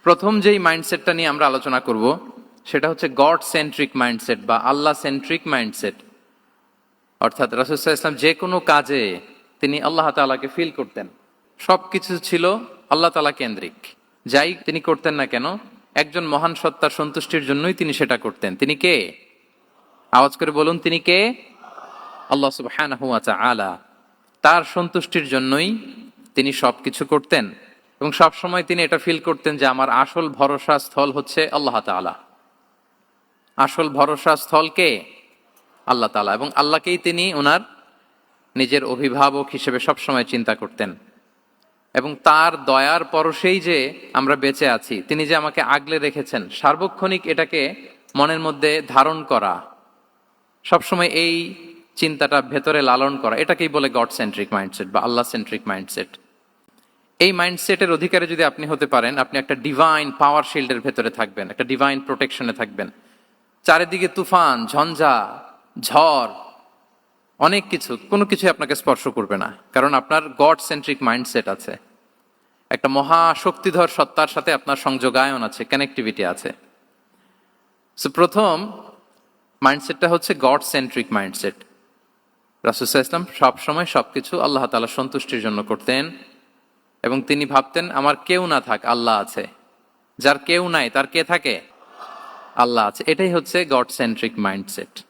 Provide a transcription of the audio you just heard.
প্রথম যেই মাইন্ডসেটটা নিয়ে আমরা আলোচনা করব সেটা হচ্ছে গড সেন্ট্রিক মাইন্ডসেট বা আল্লাহ সেন্ট্রিক মাইন্ডসেট। অর্থাৎ রাসূল সাল্লাল্লাহু আলাইহি ওয়াসাল্লাম যে কোনো কাজে তিনি আল্লাহ তাআলাকে ফিল করতেন, সব কিছু ছিল আল্লাহ তাআলা কেন্দ্রিক। যাই তিনি করতেন না কেন, একজন মহান সত্তার সন্তুষ্টির জন্যই তিনি সেটা করতেন। তিনি কে? আওয়াজ করে বলুন, তিনি কে? আল্লাহ সুবহানাহু ওয়া তাআলা। তার সন্তুষ্টির জন্যই তিনি সবকিছু করতেন এবং সব সময় তিনি এটা ফিল করতেন যে আমার আসল ভরসা স্থল হচ্ছে আল্লাহ তাআলা। আসল ভরসা স্থল কে? আল্লাহ তাআলা। এবং আল্লাহকেই তিনি ওনার নিজের অভিভাবক হিসেবে সবসময় চিন্তা করতেন। এবং তার দয়ার পরশেই যে আমরা বেঁচে আছি, তিনি যে আমাকে আগলে রেখেছেন, সার্বক্ষণিক এটাকে মনের মধ্যে ধারণ করা, সবসময় এই চিন্তাটা ভেতরে লালন করা, এটাকেই বলে গড সেন্ট্রিক মাইন্ডসেট বা আল্লাহ সেন্ট্রিক মাইন্ডসেট। এই মাইন্ডসেটের অধিকারী যদি আপনি হতে পারেন, আপনি একটা ডিভাইন পাওয়ার শিল্ডের ভেতরে থাকবেন, একটা ডিভাইন প্রোটেকশনে থাকবেন। চারিদিকে তুফান, ঝঞ্ঝা, ঝড়, অনেক কিছু, কোনো কিছু আপনাকে স্পর্শ করবে না, কারণ আপনার গড সেন্ট্রিক মাইন্ডসেট আছে। একটা মহা শক্তিধর সত্তার সাথে আপনার সংযোগায়ন আছে, কানেক্টিভিটি আছে। সো প্রথম মাইন্ডসেটটা হচ্ছে গড সেন্ট্রিক মাইন্ডসেট। রাসূল সাল্লাল্লাহু আলাইহি ওয়াসাল্লাম সবসময় সবকিছু আল্লাহ তাআলার সন্তুষ্টির জন্য করতেন এবং তিনি ভাবতেন আমার কেউ না থাক, আল্লাহ আছে। যার কেউ নাই তার কে থাকে? আল্লাহ আছে। এটাই হচ্ছে গড সেন্ট্রিক মাইন্ডসেট।